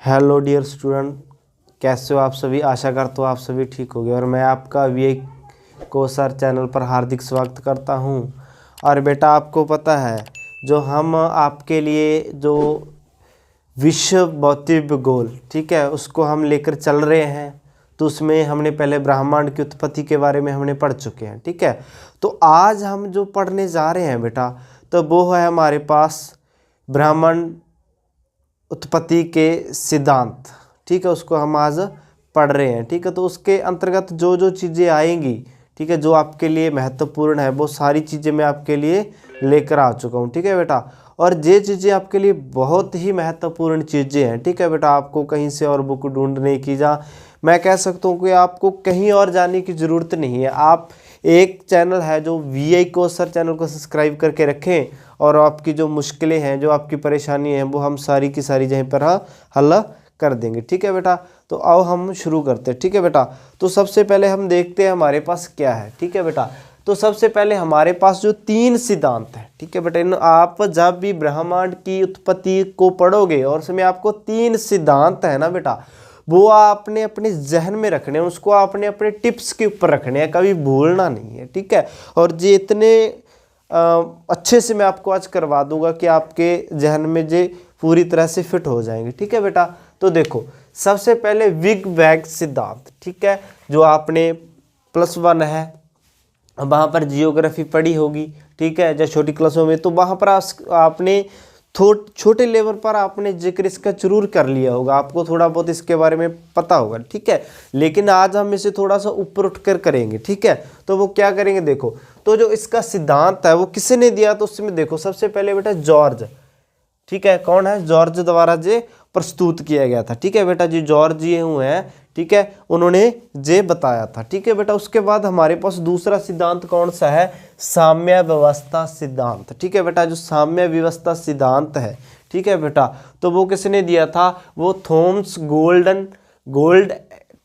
Hello dear student, कैसे हो आप सभी। आशा करता हूँ आप सभी ठीक होंगे और मैं आपका वीआई कोसर चैनल पर हार्दिक स्वागत करता हूँ। और बेटा आपको पता है जो हम आपके लिए जो विश्व भौतिक भूगोल ठीक है उसको हम लेकर चल रहे हैं, तो उसमें हमने पहले ब्रह्मांड की उत्पत्ति के बारे में हमने पढ़ चुके हैं। ठीक है, तो आज हम जो पढ़ने जा रहे हैं बेटा तो वो है हमारे पास ब्रह्मांड उत्पत्ति के सिद्धांत। ठीक है, उसको हम आज पढ़ रहे हैं। ठीक है, तो उसके अंतर्गत जो जो चीज़ें आएंगी ठीक है जो आपके लिए महत्वपूर्ण है वो सारी चीज़ें मैं आपके लिए लेकर आ चुका हूँ। ठीक है बेटा, और ये चीज़ें आपके लिए बहुत ही महत्वपूर्ण चीज़ें हैं। ठीक है बेटा, आपको कहीं से और बुक ढूंढने की मैं कह सकता हूँ कि आपको कहीं और जाने की ज़रूरत नहीं है। आप एक चैनल है जो वीआई कोसर चैनल को सब्सक्राइब करके रखें और आपकी जो मुश्किलें हैं जो आपकी परेशानी हैं वो हम सारी की सारी यहीं पर हल कर देंगे। ठीक है बेटा, तो आओ हम शुरू करते हैं। ठीक है बेटा, तो सबसे पहले हम देखते हैं हमारे पास क्या है। ठीक है बेटा, तो सबसे पहले हमारे पास जो 3 सिद्धांत हैं। ठीक है बेटा, इन आप जब भी ब्रह्मांड की उत्पत्ति को पढ़ोगे और उसमें आपको 3 सिद्धांत है ना बेटा, वो आपने अपने जहन में रखने हैं, उसको आपने अपने टिप्स के ऊपर रखने हैं, कभी भूलना नहीं है। ठीक है, और ये इतने अच्छे से मैं आपको आज करवा दूंगा कि आपके जहन में जे पूरी तरह से फिट हो जाएंगे। ठीक है बेटा, तो देखो सबसे पहले बिग बैंग सिद्धांत। ठीक है, जो आपने +1 है वहाँ पर जियोग्राफी पढ़ी होगी। ठीक है, जब छोटी क्लासों में तो वहाँ पर आपने छोटे लेवल पर आपने जिक्र इसका जरूर कर लिया होगा, आपको थोड़ा बहुत इसके बारे में पता होगा। ठीक है, लेकिन आज हम इसे थोड़ा सा ऊपर उठकर करेंगे। ठीक है, तो वो क्या करेंगे देखो, तो जो इसका सिद्धांत है वो किसने दिया, तो उसमें देखो सबसे पहले बेटा जॉर्ज। ठीक है, कौन है, जॉर्ज द्वारा जे प्रस्तुत किया गया था। ठीक है बेटा, जी जॉर्ज ये हुए हैं। ठीक है, उन्होंने जे बताया था। ठीक है बेटा, उसके बाद हमारे पास दूसरा सिद्धांत कौन सा है, साम्य व्यवस्था सिद्धांत। ठीक है बेटा, जो साम्य व्यवस्था सिद्धांत है ठीक है बेटा, तो वो किसने दिया था, वो थॉमस गोल्ड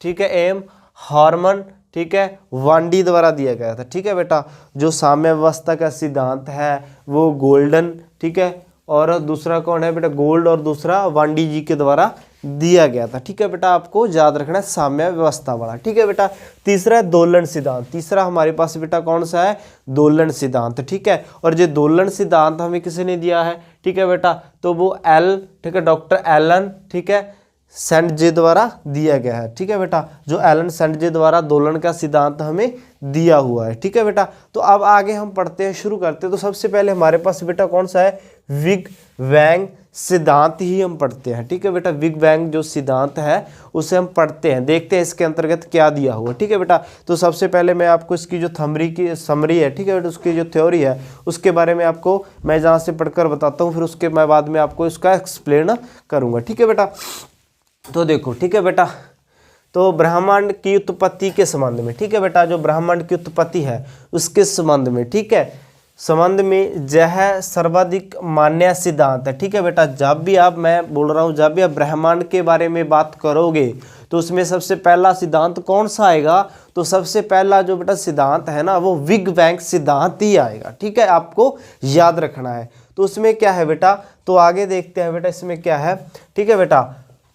ठीक है एम हार्मन ठीक है वांडी द्वारा दिया गया था। ठीक है बेटा, जो साम्य व्यवस्था का सिद्धांत है वो गोल्डन ठीक है और दूसरा कौन है बेटा, गोल्ड और दूसरा वांडी जी के द्वारा दिया गया था। ठीक है बेटा, आपको याद रखना है साम्य व्यवस्था वाला। ठीक है बेटा, तीसरा है दोलन सिद्धांत। तीसरा हमारे पास बेटा कौन सा है, दोलन सिद्धांत। ठीक है, और ये दोलन सिद्धांत हमें किसी ने दिया है ठीक है बेटा, तो वो ठीक है डॉक्टर एलन ठीक है सेंटजे द्वारा दिया गया है। ठीक है बेटा, जो एलन सेंटजे द्वारा दोलन का सिद्धांत हमें दिया हुआ है। ठीक है बेटा, तो अब आगे हम पढ़ते हैं, शुरू करते हैं। तो सबसे पहले हमारे पास बेटा कौन सा है, बिग बैंग सिद्धांत ही हम पढ़ते हैं। ठीक है बेटा, बिग बैंग जो सिद्धांत है उसे हम पढ़ते हैं, देखते हैं इसके अंतर्गत क्या दिया हुआ। ठीक है बेटा, तो सबसे पहले मैं आपको इसकी जो समरी है ठीक है बेटा, उसकी जो थ्योरी है उसके बारे में आपको मैं जहाँ से पढ़कर बताता हूँ, फिर उसके मैं बाद में आपको इसका एक्सप्लेन करूँगा। ठीक है बेटा, तो देखो ठीक है बेटा, तो ब्रह्मांड की उत्पत्ति के संबंध में ठीक है बेटा, जो ब्रह्मांड की उत्पत्ति है उसके संबंध में ठीक है संबंध में यह सर्वाधिक मान्य सिद्धांत है। ठीक है बेटा, जब भी आप मैं बोल रहा हूँ जब भी आप ब्रह्मांड के बारे में बात करोगे तो उसमें सबसे पहला सिद्धांत कौन सा आएगा, तो सबसे पहला जो बेटा सिद्धांत है ना वो बिग बैंग सिद्धांत ही आएगा। ठीक है, आपको याद रखना है। तो उसमें क्या है बेटा, तो आगे देखते हैं बेटा इसमें क्या है। ठीक है बेटा,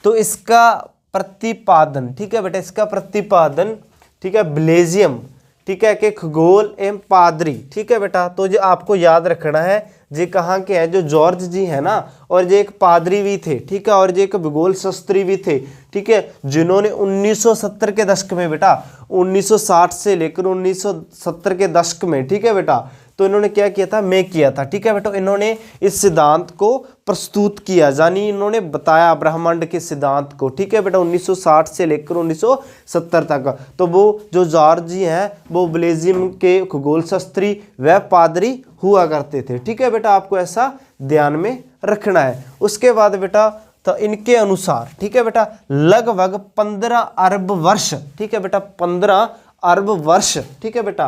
तो इसका प्रतिपादन ठीक है बेटा, इसका प्रतिपादन ठीक है ब्लेजियम ठीक है के खगोल एवं पादरी। ठीक है बेटा, तो जो आपको याद रखना है ये कहाँ के हैं, जो जॉर्ज जी है ना, और ये एक पादरी भी थे ठीक है, और ये एक भूगोल शास्त्री भी थे। ठीक है, जिन्होंने 1970 के दशक में बेटा 1960 से लेकर 1970 के दशक में ठीक है बेटा, तो इन्होंने क्या किया था, मैं किया था। ठीक है बेटा, इन्होंने इस सिद्धांत को प्रस्तुत किया, यानी इन्होंने बताया ब्रह्मांड के सिद्धांत को। ठीक है बेटा, 1960 से लेकर 1970 तक। तो वो जो जॉर्ज जी हैं वो ब्लेजियम के खगोल शास्त्री व पादरी हुआ करते थे। ठीक है बेटा, आपको ऐसा ध्यान में रखना है। उसके बाद बेटा तो इनके अनुसार ठीक है बेटा लगभग 15 अरब वर्ष ठीक है बेटा 15 अरब वर्ष ठीक है बेटा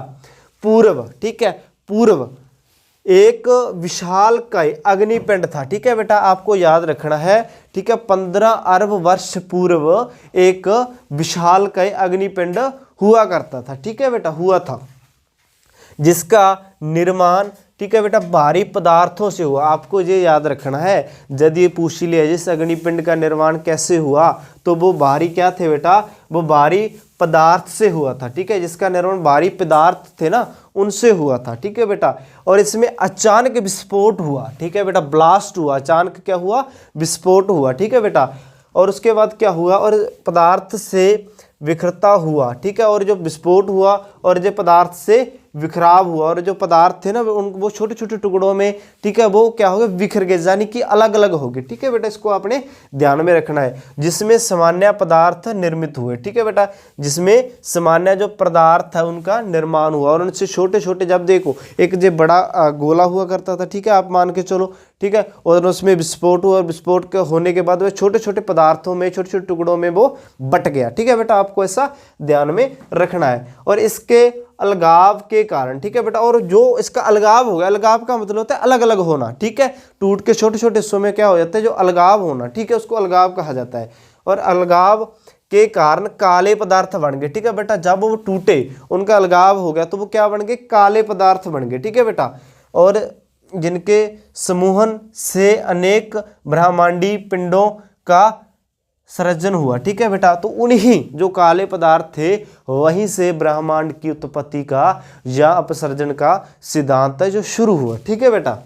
पूर्व ठीक है पूर्व एक विशालकाय अग्निपिंड था। ठीक है बेटा, आपको याद रखना है। ठीक है, 15 अरब वर्ष पूर्व एक विशालकाय अग्निपिंड हुआ करता था। ठीक है बेटा, हुआ था, जिसका निर्माण ठीक है बेटा, भारी पदार्थों से हुआ। आपको ये याद रखना है, यदि ये पूछ लिया जिस अग्निपिंड का निर्माण कैसे हुआ, तो वो भारी क्या थे बेटा, वो भारी पदार्थ से हुआ था। ठीक है, जिसका निर्माण भारी पदार्थ थे ना, उनसे हुआ था। ठीक है बेटा, और इसमें अचानक विस्फोट हुआ। ठीक है बेटा, ब्लास्ट हुआ, अचानक क्या हुआ, विस्फोट हुआ। ठीक है बेटा, और उसके बाद क्या हुआ, और पदार्थ से विखरता हुआ। ठीक है, और जो विस्फोट हुआ और जो पदार्थ से विखराव हुआ, और जो पदार्थ थे ना वो छोटे छोटे टुकड़ों में, ठीक है, वो क्या हो गए, बिखर गए, यानी कि अलग अलग हो गए। ठीक है बेटा, इसको आपने ध्यान में रखना है। जिसमें सामान्य पदार्थ निर्मित हुए। ठीक है बेटा, जिसमें सामान्य जो पदार्थ है उनका निर्माण हुआ, और उनसे छोटे छोटे, जब देखो एक जो बड़ा गोला हुआ करता था, ठीक है, आप मान के चलो, ठीक है, और उसमें विस्फोट हुआ, और विस्फोट के होने के बाद वह छोटे छोटे पदार्थों में, छोटे छोटे टुकड़ों में वो बट गया। ठीक है बेटा, आपको ऐसा ध्यान में रखना है। और इसके अलगाव के कारण, ठीक है बेटा, और जो इसका अलगाव हो गया, अलगाव का मतलब होता है अलग अलग होना। ठीक है, टूट के छोटे छोटे हिस्सों में क्या हो जाता है, जो अलगाव होना। ठीक है, उसको अलगाव कहा जाता है। और अलगाव के कारण काले पदार्थ बन गए। ठीक है बेटा, जब वो टूटे, उनका अलगाव हो गया, तो वो क्या बन गए, काले पदार्थ बन गए। ठीक है बेटा, और जिनके समूहन से अनेक ब्रह्मांडीय पिंडों का सृजन हुआ। ठीक है बेटा, तो उन्हीं जो काले पदार्थ थे, वहीं से ब्रह्मांड की उत्पत्ति का या अपसर्जन का सिद्धांत है जो शुरू हुआ। ठीक है बेटा,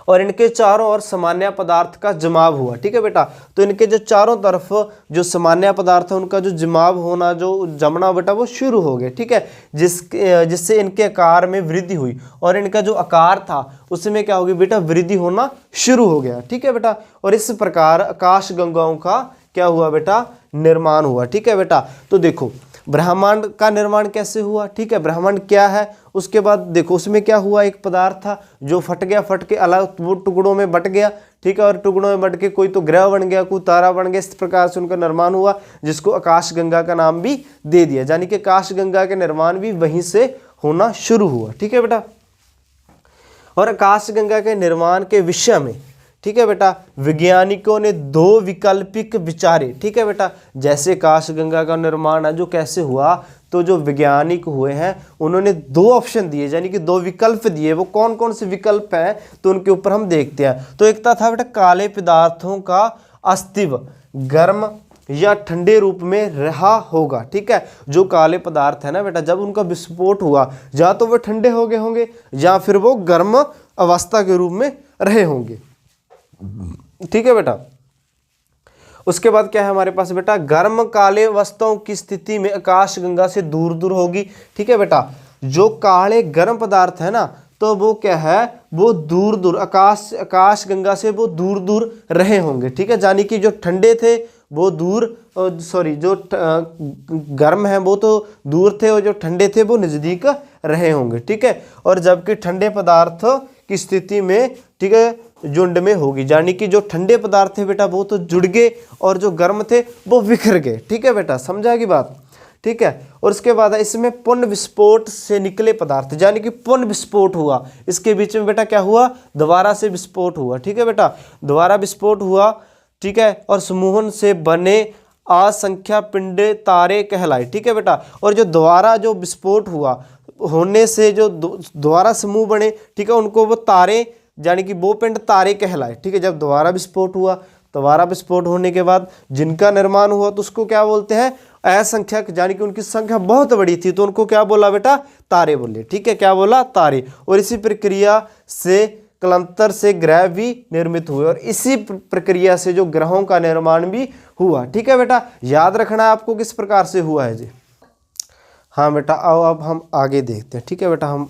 और इनके चारों ओर सामान्य पदार्थ का जमाव हुआ। ठीक है बेटा, तो इनके जो चारों तरफ जो सामान्य पदार्थ है उनका जो जमाव होना, जो जमना बेटा, वो शुरू हो गए। ठीक है, जिससे इनके आकार में वृद्धि हुई, और इनका जो आकार था उसमें क्या हो गया बेटा, वृद्धि होना शुरू हो गया। ठीक है बेटा, और इस प्रकार आकाश गंगाओं का क्या हुआ बेटा, निर्माण हुआ। ठीक है बेटा, तो देखो ब्रह्मांड का निर्माण कैसे हुआ। ठीक है, ब्रह्मांड क्या है, उसके बाद देखो उसमें क्या हुआ, एक पदार्थ था जो फट गया, फट के अलग वो टुकड़ों में बट गया। ठीक है, और टुकड़ों में बट के कोई तो ग्रह बन गया, कोई तारा बन गया, इस प्रकार से उनका निर्माण हुआ, जिसको आकाश गंगा का नाम भी दे दिया। यानी कि आकाश गंगा के निर्माण भी वहीं से होना शुरू हुआ। ठीक है बेटा, और आकाश गंगा के निर्माण के विषय में, ठीक है बेटा, वैज्ञानिकों ने दो वैकल्पिक विचारे। ठीक है बेटा, जैसे आकाश गंगा का निर्माण है जो कैसे हुआ, तो जो वैज्ञानिक हुए हैं उन्होंने दो ऑप्शन दिए, यानी कि दो विकल्प दिए। वो कौन कौन से विकल्प हैं, तो उनके ऊपर हम देखते हैं। तो एक था बेटा, काले पदार्थों का अस्तित्व गर्म या ठंडे रूप में रहा होगा। ठीक है, जो काले पदार्थ है ना बेटा, जब उनका विस्फोट हुआ, या तो वो ठंडे हो गए होंगे, या फिर वो गर्म अवस्था के रूप में रहे होंगे। ठीक है बेटा, उसके बाद क्या है हमारे पास बेटा, गर्म काले वस्तुओं की स्थिति में आकाश गंगा से दूर दूर होगी। ठीक है बेटा, जो काले गर्म पदार्थ है ना, तो वो क्या है, वो दूर दूर आकाश गंगा से वो दूर दूर रहे होंगे। ठीक है, यानी कि जो ठंडे थे वो दूर, सॉरी, जो गर्म है वो तो दूर थे, और जो ठंडे थे वो नज़दीक रहे होंगे। ठीक है, और जबकि ठंडे पदार्थ की स्थिति में, ठीक है, झुंड में होगी, यानी कि जो ठंडे पदार्थ थे बेटा वो तो जुड़ गए, और जो गर्म थे वो बिखर गए। ठीक है बेटा, समझा की बात। ठीक है, और उसके बाद इसमें पुनः विस्फोट से निकले पदार्थ, यानी कि पुनः विस्फोट हुआ, इसके बीच में बेटा क्या हुआ, दोबारा से विस्फोट हुआ। ठीक है बेटा, दोबारा विस्फोट हुआ। ठीक है, और समूहन से बने असंख्य पिंड तारे कहलाए। ठीक है बेटा, और जो दोबारा जो विस्फोट हुआ होने से जो दोबारा समूह बने, ठीक है, उनको वो तारे, यानी कि वो पिंड तारे कहलाए। ठीक है, जब दोबारा विस्फोट हुआ, दोबारा विस्फोट होने के बाद जिनका निर्माण हुआ, तो उसको क्या बोलते हैं, असंख्यक, यानी कि उनकी संख्या बहुत बड़ी थी, तो उनको क्या बोला बेटा, तारे बोले। ठीक है, क्या बोला, तारे। और इसी प्रक्रिया से कालांतर से ग्रह भी निर्मित हुए, और इसी प्रक्रिया से जो ग्रहों का निर्माण भी हुआ। ठीक है बेटा, याद रखना है आपको किस प्रकार से हुआ है जी। हाँ बेटा, आओ अब हम आगे देखते हैं। ठीक है बेटा, हम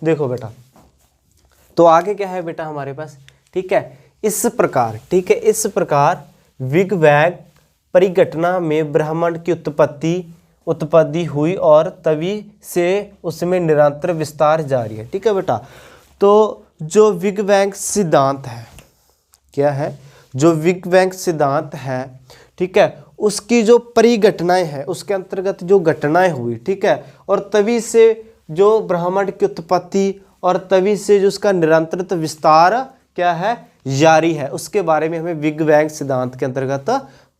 देखो बेटा, तो आगे क्या है बेटा हमारे पास। ठीक है, इस प्रकार, ठीक है, इस प्रकार बिग बैंग परिघटना में ब्रह्मांड की उत्पत्ति हुई, और तभी से उसमें निरंतर विस्तार जारी है। ठीक है बेटा, तो जो बिग बैंग सिद्धांत है, क्या है, जो बिग बैंग सिद्धांत है, ठीक है, उसकी जो परिघटनाएं हैं, उसके अंतर्गत जो घटनाएं हुई, ठीक है, और तभी से जो ब्रह्मांड की उत्पत्ति, और तभी से जो उसका निरंतर विस्तार क्या है, जारी है, उसके बारे में हमें बिग बैंग सिद्धांत के अंतर्गत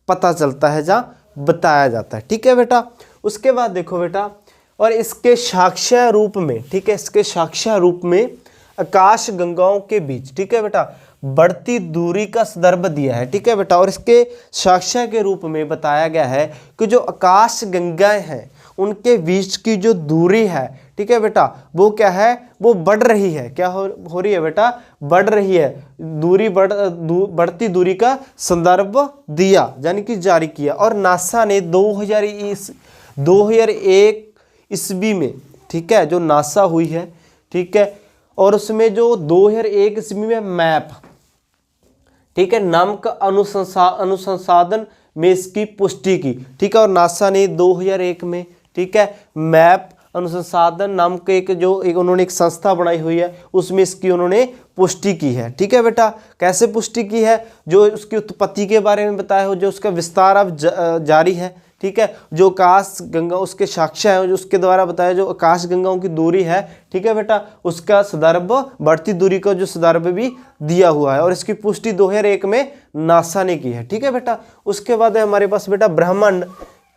पता चलता है, जहाँ बताया जाता है। ठीक है बेटा, उसके बाद देखो बेटा, और इसके साक्ष्य रूप में, ठीक है, इसके साक्ष्य रूप में आकाश गंगाओं के बीच, ठीक है बेटा, बढ़ती दूरी का संदर्भ दिया है, ठीक है बेटा। और इसके साक्ष्य के रूप में बताया गया है कि जो आकाश गंगाएं हैं उनके बीच की जो दूरी है, ठीक है बेटा, वो क्या है, वो बढ़ रही है। क्या हो रही है बेटा, बढ़ रही है। दूरी बढ़ती दूरी का संदर्भ दिया, यानी कि जारी किया। और नासा ने 2001 ईस्वी में, ठीक है, जो नासा हुई है, ठीक है, और उसमें जो 2001 ईस्वी में मैप, ठीक है, नामक अनुसंसाधन में इसकी पुष्टि की, ठीक है। और नासा ने 2001 में, ठीक है, मैप अनुसंसाधन नाम के एक उन्होंने एक संस्था बनाई हुई है, उसमें इसकी उन्होंने पुष्टि की है, ठीक है बेटा। कैसे पुष्टि की है, जो उसकी उत्पत्ति के बारे में बताया हो, जो उसका विस्तार अब जारी है, ठीक है, जो आकाश गंगा उसके साक्ष्य है, जो उसके द्वारा बताया जो आकाश गंगाओं की दूरी है, ठीक है बेटा, उसका संदर्भ बढ़ती दूरी का जो संदर्भ भी दिया हुआ है। और इसकी पुष्टि 2001 में नासा ने की है, ठीक है बेटा। उसके बाद है हमारे पास बेटा ब्रह्मांड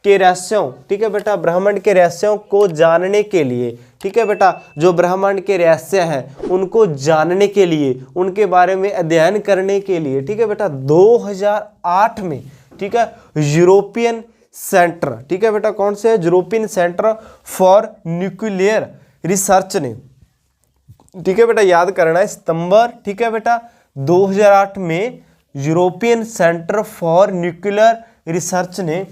के रहस्यों, ठीक है बेटा, ब्रह्मांड के रहस्यों को जानने के लिए, ठीक है बेटा, जो ब्रह्मांड के रहस्य हैं उनको जानने के लिए, उनके बारे में अध्ययन करने के लिए, ठीक है बेटा, 2008 में, ठीक है, यूरोपियन सेंटर, ठीक है बेटा, कौन से है, European centre for nuclear research ने, ठीक है बेटा, याद करना है, सितंबर, ठीक है बेटा, 2008 में European centre for nuclear research ने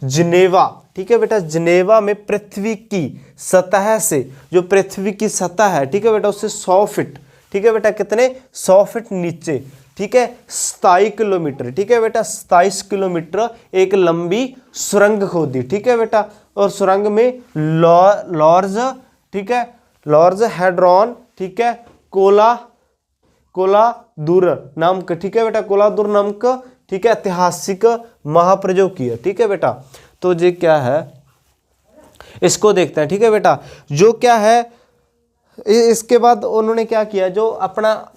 जिनेवा, ठीक है बेटा, जिनेवा में पृथ्वी की सतह से, जो पृथ्वी की सतह है, ठीक है बेटा, उससे 100 फीट, ठीक है बेटा, कितने, 100 फीट नीचे, ठीक है, 27 किलोमीटर, ठीक है बेटा, 27 किलोमीटर एक लंबी सुरंग खोदी, ठीक है बेटा। और सुरंग में लॉर्ज, ठीक है, लॉर्ज हेड्रॉन, ठीक है, कोलादुर नाम का, ठीक है बेटा, कोलादुर नाम का, ठीक है, ऐतिहासिक महाप्रयोग किया, ठीक है बेटा। तो ये क्या है, इसको देखते हैं, ठीक है बेटा। जो क्या है, इसके बाद उन्होंने क्या किया, जो अपना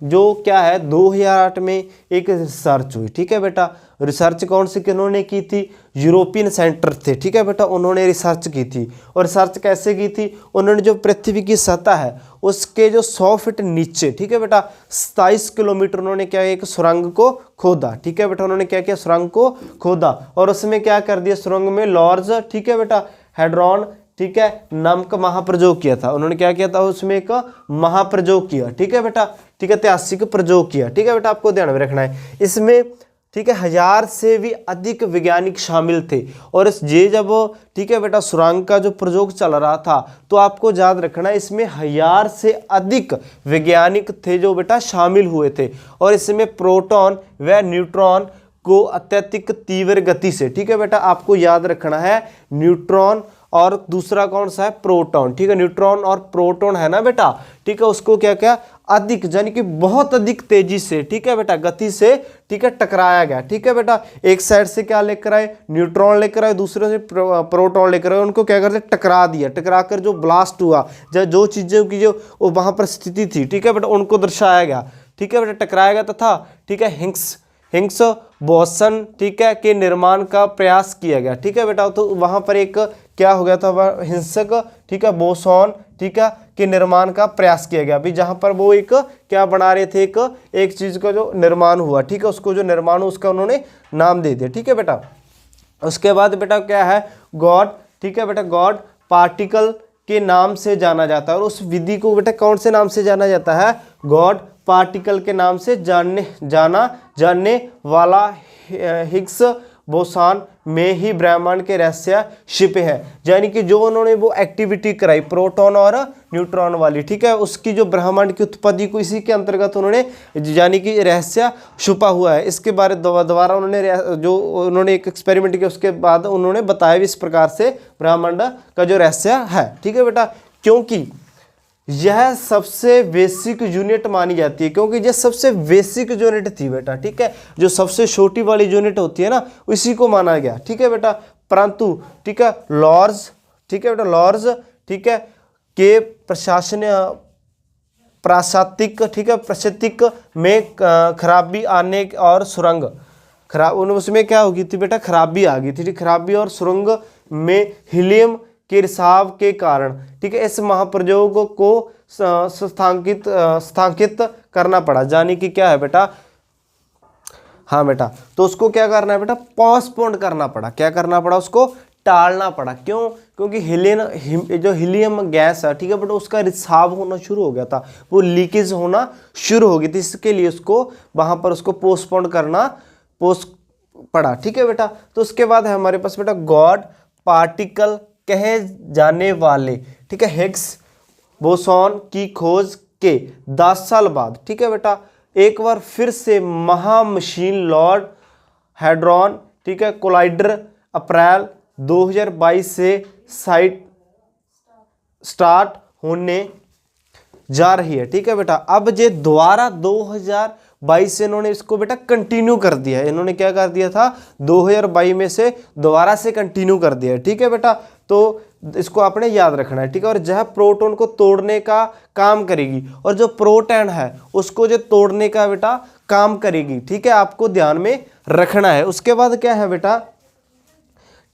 जो क्या है 2008 में एक रिसर्च हुई, ठीक है बेटा। रिसर्च कौन सी किन्होंने की थी, यूरोपियन सेंटर थे, ठीक है बेटा, उन्होंने रिसर्च की थी। और रिसर्च कैसे की थी, उन्होंने जो पृथ्वी की सतह है उसके जो 100 फीट नीचे, ठीक है बेटा, 27 किलोमीटर उन्होंने क्या, एक सुरंग को खोदा, ठीक है बेटा, उन्होंने क्या किया, सुरंग को खोदा। और उसमें क्या कर दिया, सुरंग में लॉर्ज, ठीक है बेटा, हेड्रॉन, ठीक है, नाम का महाप्रयोग किया था। उन्होंने क्या किया था, उसमें एक महाप्रयोग किया, ठीक है बेटा, ठीक है, ऐतिहासिक प्रयोग किया, ठीक है बेटा, आपको ध्यान में रखना है। इसमें, ठीक है, 1000 से भी अधिक वैज्ञानिक शामिल थे। और इस जब, ठीक है बेटा, सुरंग का जो प्रयोग चल रहा था, तो आपको याद रखना है इसमें 1000 से अधिक वैज्ञानिक थे जो बेटा शामिल हुए थे। और इसमें प्रोटॉन व न्यूट्रॉन को अत्यधिक तीव्र गति से, ठीक है बेटा, आपको याद रखना है, न्यूट्रॉन और दूसरा कौन सा है, प्रोटॉन, ठीक है, न्यूट्रॉन और प्रोटॉन है ना बेटा, ठीक है, उसको क्या क्या अधिक, यानी कि बहुत अधिक तेजी से, ठीक है बेटा, गति से, ठीक है, टकराया गया, ठीक है बेटा। एक साइड से क्या लेकर आए, न्यूट्रॉन लेकर आए, दूसरे से प्रोटॉन लेकर आए, उनको क्या करते, टकरा दिया, टकरा कर जो ब्लास्ट हुआ, जो चीज़ों की जो वहाँ पर स्थिति थी, ठीक है बेटा, उनको दर्शाया गया, ठीक है बेटा, टकराया गया तथा, ठीक है, हिग्स बोसन, ठीक है, के निर्माण का प्रयास किया गया, ठीक है बेटा। तो वहाँ पर एक क्या हो गया था, हिंसक, ठीक है, बोसॉन, ठीक है, के निर्माण का प्रयास किया गया। अभी जहाँ पर वो एक क्या बना रहे थे, एक चीज़ का जो निर्माण हुआ, ठीक है, उसको जो निर्माण हुआ उसका उन्होंने नाम दे दिया, ठीक है बेटा। उसके बाद बेटा क्या है, गॉड, ठीक है बेटा, गॉड पार्टिकल के नाम से जाना जाता है। और उस विधि को बेटा कौन से नाम से जाना जाता है, गॉड पार्टिकल के नाम से जानने वाला हिग्स बोसान में ही ब्रह्मांड के रहस्य छिपे हैं। यानी कि जो उन्होंने वो एक्टिविटी कराई प्रोटॉन और न्यूट्रॉन वाली, ठीक है, उसकी जो ब्रह्मांड की उत्पत्ति को इसी के अंतर्गत उन्होंने, यानी कि रहस्य छुपा हुआ है। इसके बारे दोबारा उन्होंने एक एक्सपेरिमेंट किया, उसके बाद उन्होंने बताया भी इस प्रकार से ब्रह्मांड का जो रहस्य है, ठीक है बेटा। क्योंकि यह सबसे बेसिक यूनिट मानी जाती है, क्योंकि यह सबसे बेसिक यूनिट थी बेटा, ठीक है, जो सबसे छोटी वाली यूनिट होती है ना, इसी को माना गया, ठीक है बेटा। परंतु, ठीक है, लॉर्ज, ठीक है बेटा, लॉर्ज, ठीक है, के प्राशातिक, ठीक है, प्रशातिक में खराबी आने और सुरंग खराब, उसमें क्या हो गई थी बेटा, खराबी आ गई थी, खराबी और सुरंग में हीलियम के रिसाव के कारण, ठीक है, इस महाप्रयोग को स्थांकित करना पड़ा। यानी कि क्या है बेटा, हाँ बेटा, तो उसको क्या करना है बेटा, पोस्टपोन करना पड़ा। क्या करना पड़ा, उसको टालना पड़ा। क्यों? क्योंकि जो हीलियम गैस है, ठीक है बेटा, उसका रिसाव होना शुरू हो गया था, वो लीकेज होना शुरू हो गई थी। इसके लिए उसको वहां पर उसको पोस्टपोन करना पड़ा, ठीक है बेटा। तो उसके बाद है हमारे पास बेटा गॉड पार्टिकल कहे जाने वाले, ठीक है, हिग्स बोसॉन की खोज के 10 साल बाद, ठीक है बेटा, एक बार फिर से महामशीन लॉर्ड हैड्रॉन, ठीक है, कोलाइडर अप्रैल 2022 से स्टार्ट होने जा रही है, ठीक है बेटा। अब ये दोबारा 2022 से इन्होंने इसको बेटा कंटिन्यू कर दिया है। इन्होंने क्या कर दिया था, 2022 में से दोबारा से कंटिन्यू कर दिया है, ठीक है बेटा। तो इसको आपने याद रखना है, ठीक है। और यह प्रोटॉन को तोड़ने का काम करेगी, और जो प्रोटॉन है उसको जो तोड़ने का बेटा काम करेगी, ठीक है, आपको ध्यान में रखना है। उसके बाद क्या है बेटा,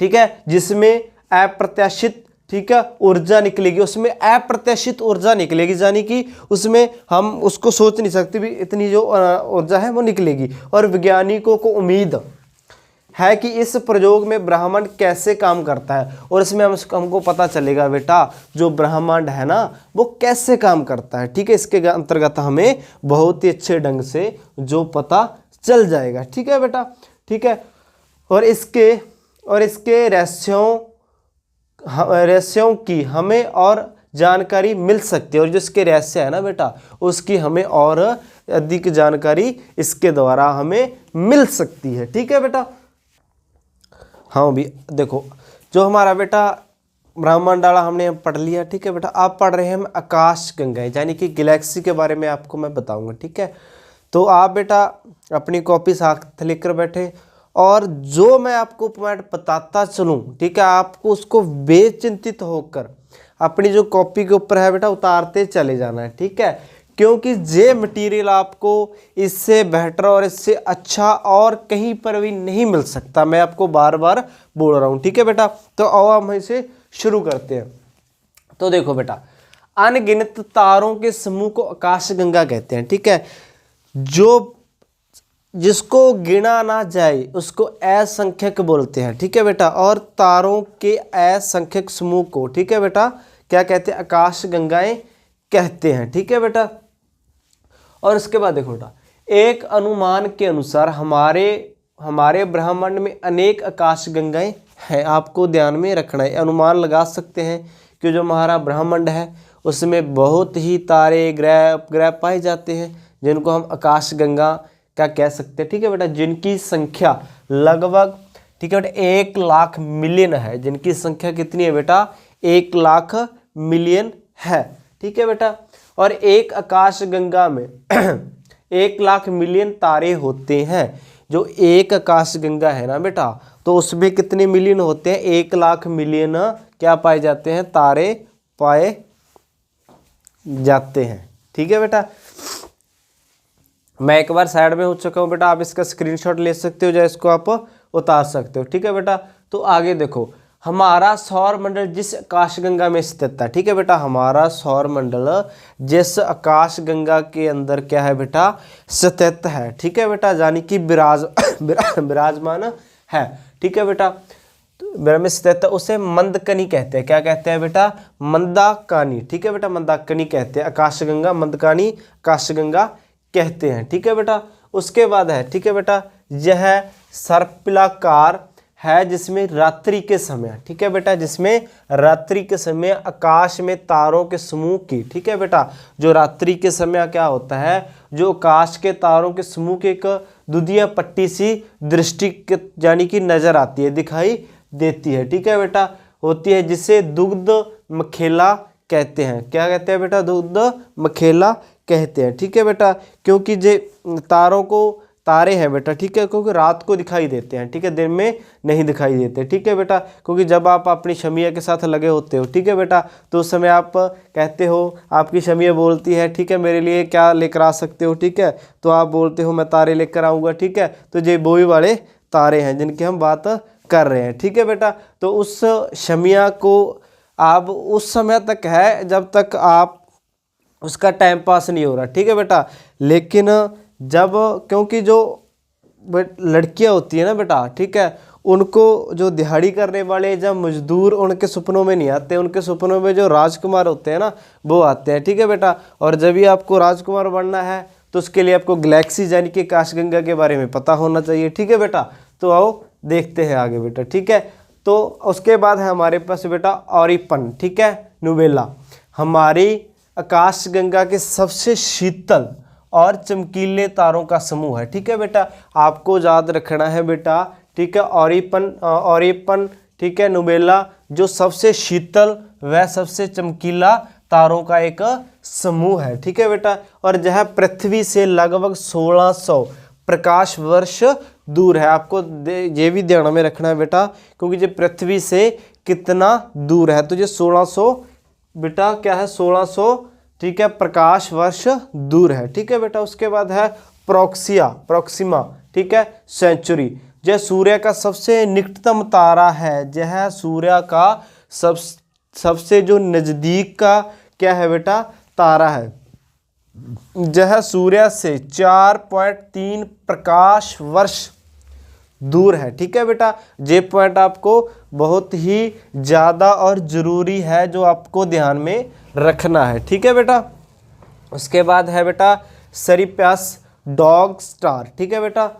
ठीक है, जिसमें अप्रत्याशित, ठीक है, ऊर्जा निकलेगी, उसमें अप्रत्याशित ऊर्जा निकलेगी, यानी कि उसमें हम उसको सोच नहीं सकते भी इतनी जो ऊर्जा है वो निकलेगी। और वैज्ञानिकों को उम्मीद है कि इस प्रयोग में ब्रह्मांड कैसे काम करता है, और इसमें हमको पता चलेगा बेटा जो ब्रह्मांड है ना वो कैसे काम करता है, ठीक है। इसके अंतर्गत हमें बहुत ही अच्छे ढंग से जो पता चल जाएगा, ठीक है बेटा, ठीक है। और इसके रहस्यों की हमें और जानकारी मिल सकती है, और जो इसके रहस्य है ना बेटा उसकी हमें और अधिक जानकारी इसके द्वारा हमें मिल सकती है, ठीक है बेटा। हाँ भी देखो, जो हमारा बेटा ब्रह्मांडाला हमने पढ़ लिया, ठीक है बेटा। आप पढ़ रहे हैं हम आकाश गंगाएं, यानी कि गैलेक्सी के बारे में आपको मैं बताऊंगा, ठीक है। तो आप बेटा अपनी कॉपी साथ लेकर बैठे, और जो मैं आपको पॉइंट बताता चलूँ, ठीक है, आपको उसको बेचिंतित होकर अपनी जो कॉपी के ऊपर है बेटा उतारते चले जाना है, ठीक है। क्योंकि ये मटेरियल आपको इससे बेहतर और इससे अच्छा और कहीं पर भी नहीं मिल सकता, मैं आपको बार बार बोल रहा हूँ, ठीक है बेटा। तो आओ हम इसे शुरू करते हैं। तो देखो बेटा, अनगिनत तारों के समूह को आकाशगंगा कहते हैं, ठीक है। जिसको गिना ना जाए उसको असंख्यक बोलते हैं, ठीक है बेटा। और तारों के असंख्यक समूह को, ठीक है बेटा, क्या कहते हैं, आकाशगंगाएं कहते हैं, ठीक है बेटा। और इसके बाद देखो बेटा, एक अनुमान के अनुसार हमारे ब्रह्मांड में अनेक आकाशगंगाएं हैं, आपको ध्यान में रखना है। अनुमान लगा सकते हैं कि जो हमारा ब्रह्मांड है उसमें बहुत ही तारे ग्रह पाए जाते हैं, जिनको हम आकाशगंगा क्या कह सकते हैं, ठीक है बेटा। जिनकी संख्या लगभग, ठीक है बेटा, 1 लाख मिलियन है। जिनकी संख्या कितनी है बेटा, 1 लाख मिलियन है, ठीक है बेटा। और एक आकाशगंगा में 1 लाख मिलियन तारे होते हैं। जो एक आकाशगंगा है ना बेटा, तो उसमें कितने मिलियन होते हैं, 1 लाख मिलियन क्या पाए जाते हैं, तारे पाए जाते हैं, ठीक है बेटा। मैं एक बार साइड में हो चुका हूँ बेटा, आप इसका स्क्रीनशॉट ले सकते हो या इसको आप उतार सकते हो, ठीक है बेटा। तो आगे देखो, हमारा सौर मंडल जिस आकाशगंगा में स्थित है, ठीक है बेटा, हमारा सौर मंडल जिस आकाशगंगा के अंदर क्या है बेटा, स्थित है, ठीक है बेटा, यानी कि विराजमान है, ठीक है बेटा, में स्थित है, उसे मंदकनी कहते हैं। क्या कहते हैं बेटा, मंदाकिनी, ठीक है बेटा, मंदाकिनी कहते हैं। आकाशगंगा मंदकिनी आकाशगंगा कहते हैं, ठीक है बेटा। उसके बाद है, ठीक है बेटा, यह सर्पिलाकार है जिसमें रात्रि के समय, ठीक है बेटा, जिसमें रात्रि के समय आकाश में तारों के समूह की, ठीक है बेटा, जो रात्रि के समय क्या होता है, जो आकाश के तारों के समूह की एक दुधिया पट्टी सी दृष्टि यानी कि नजर आती है, दिखाई देती है, ठीक है बेटा, होती है, जिसे दुग्ध मखेला कहते हैं। क्या कहते हैं बेटा, दुग्ध मखेला कहते हैं, ठीक है बेटा। क्योंकि जे तारे हैं बेटा, ठीक है, क्योंकि रात को दिखाई देते हैं, ठीक है, दिन में नहीं दिखाई देते, ठीक है बेटा। क्योंकि जब आप अपनी शमीया के साथ लगे होते हो, ठीक है बेटा, तो उस समय आप कहते हो, आपकी शमीया बोलती है, ठीक है, मेरे लिए क्या लेकर आ सकते हो, ठीक है, तो आप बोलते हो मैं तारे लेकर आऊँगा, ठीक है। तो ये वही वाले तारे हैं जिनकी हम बात कर रहे हैं, ठीक है बेटा। तो उस शमीया को आप उस समय तक है जब तक आप उसका टाइम पास नहीं हो रहा, ठीक है बेटा। लेकिन जब, क्योंकि जो लड़कियां होती है ना बेटा, ठीक है, उनको जो दिहाड़ी करने वाले जब मजदूर उनके सपनों में नहीं आते, उनके सपनों में जो राजकुमार होते हैं ना वो आते हैं, ठीक है बेटा। और जब भी आपको राजकुमार बनना है तो उसके लिए आपको गैलेक्सी यानी कि आकाशगंगा के बारे में पता होना चाहिए, ठीक है बेटा। तो आओ देखते हैं आगे बेटा, ठीक है। तो उसके बाद है हमारे पास बेटा ऑरिपन, ठीक है, नुबेला, हमारी आकाशगंगा के सबसे शीतल और चमकीले तारों का समूह है, ठीक है बेटा। आपको याद रखना है बेटा, ठीक है, ऑरिपन, ठीक है, नुबेला जो सबसे शीतल व सबसे चमकीला तारों का एक समूह है, ठीक है बेटा। और यह पृथ्वी से लगभग 1600 प्रकाश वर्ष दूर है। आपको ये भी ध्यान में रखना है बेटा, क्योंकि ये पृथ्वी से कितना दूर है, तो ये 1600 बेटा क्या है, 1600, ठीक है, प्रकाश वर्ष दूर है, ठीक है बेटा। उसके बाद है प्रोक्सिमा, ठीक है, सेंचुरी, यह सूर्य का सबसे निकटतम तारा है। यह सूर्य का सबसे जो नज़दीक का क्या है बेटा, तारा है। यह सूर्य से 4.3 प्रकाश वर्ष दूर है, ठीक है बेटा। ये पॉइंट आपको बहुत ही ज़्यादा और ज़रूरी है जो आपको ध्यान में रखना है, ठीक है बेटा। उसके बाद है बेटा सरिपस डॉग स्टार, ठीक है बेटा,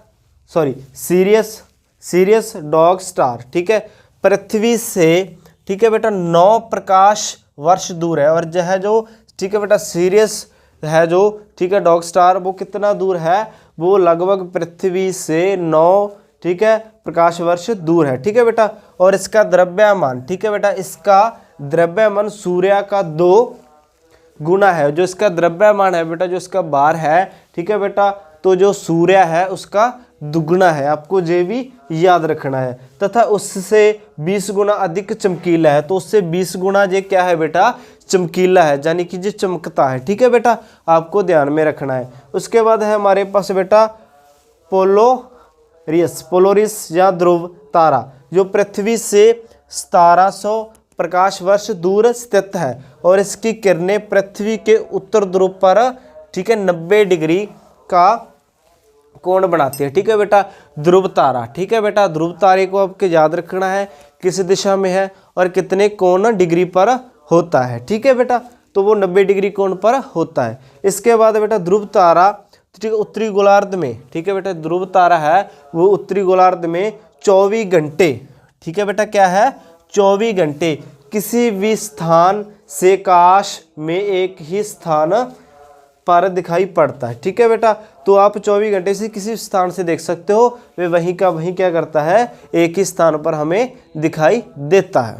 सॉरी सीरियस डॉग स्टार, ठीक है, पृथ्वी से, ठीक है बेटा, 9 प्रकाश वर्ष दूर है। और यह जो, ठीक है बेटा, सीरियस है जो, ठीक है, डॉग स्टार, वो कितना दूर है, वो लगभग पृथ्वी से 9, ठीक है, प्रकाश वर्ष दूर है, ठीक है बेटा। और इसका द्रव्यमान, ठीक है बेटा, इसका द्रव्यमान सूर्य का 2 गुना है। जो इसका द्रव्यमान है बेटा, जो इसका भार है, ठीक है बेटा, तो जो सूर्य है उसका दुगुना है, आपको ये भी याद रखना है। तथा उससे 20 गुना अधिक चमकीला है, तो उससे 20 गुना ये क्या है बेटा, चमकीला है, यानी कि ये चमकता है, ठीक है बेटा, आपको ध्यान में रखना है। उसके बाद है हमारे पास बेटा पोलोरिस या ध्रुव तारा, जो पृथ्वी से 1700 प्रकाश वर्ष दूर स्थित है। और इसकी किरणें पृथ्वी के उत्तर ध्रुव पर, ठीक है, 90 डिग्री का कोण बनाती है, ठीक है बेटा, ध्रुव तारा, ठीक है बेटा। ध्रुव तारे को आपको याद रखना है किस दिशा में है और कितने कोण डिग्री पर होता है, ठीक है बेटा, तो वो 90 डिग्री कोण पर होता है। इसके बाद बेटा ध्रुव तारा, ठीक है, उत्तरी गोलार्ध में, ठीक है बेटा, ध्रुव तारा है वो उत्तरी गोलार्ध में 24 घंटे, ठीक है बेटा, क्या है, 24 घंटे किसी भी स्थान से आकाश में एक ही स्थान पर दिखाई पड़ता है, ठीक है बेटा। तो आप 24 घंटे से किसी स्थान से देख सकते हो, वे वहीं का वहीं क्या करता है, एक ही स्थान पर हमें दिखाई देता है।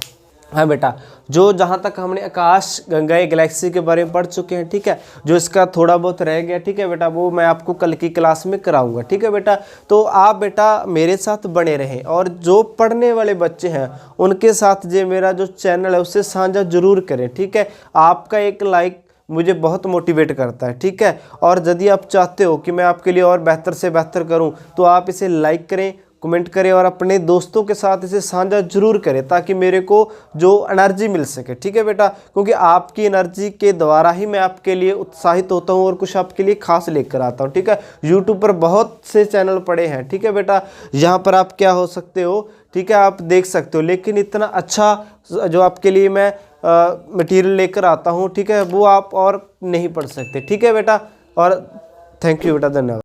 हाँ बेटा, जो जहाँ तक हमने आकाश गंगा गैलेक्सी के बारे में पढ़ चुके हैं, ठीक है, जो इसका थोड़ा बहुत रह गया, ठीक है बेटा, वो मैं आपको कल की क्लास में कराऊंगा, ठीक है बेटा। तो आप बेटा मेरे साथ बने रहें, और जो पढ़ने वाले बच्चे हैं उनके साथ जो मेरा जो चैनल है उससे साझा जरूर करें, ठीक है। आपका एक लाइक मुझे बहुत मोटिवेट करता है, ठीक है। और यदि आप चाहते हो कि मैं आपके लिए और बेहतर से बेहतर करूं, तो आप इसे लाइक करें, कमेंट करें और अपने दोस्तों के साथ इसे साझा जरूर करें, ताकि मेरे को जो एनर्जी मिल सके, ठीक है बेटा। क्योंकि आपकी एनर्जी के द्वारा ही मैं आपके लिए उत्साहित होता हूँ और कुछ आपके लिए खास लेकर आता हूँ, ठीक है। यूट्यूब पर बहुत से चैनल पड़े हैं, ठीक है बेटा, यहाँ पर आप क्या हो सकते हो, ठीक है, आप देख सकते हो, लेकिन इतना अच्छा जो आपके लिए मैं मटेरियल लेकर आता हूँ, ठीक है, वो आप और नहीं पढ़ सकते, ठीक है बेटा। और थैंक यू बेटा, धन्यवाद।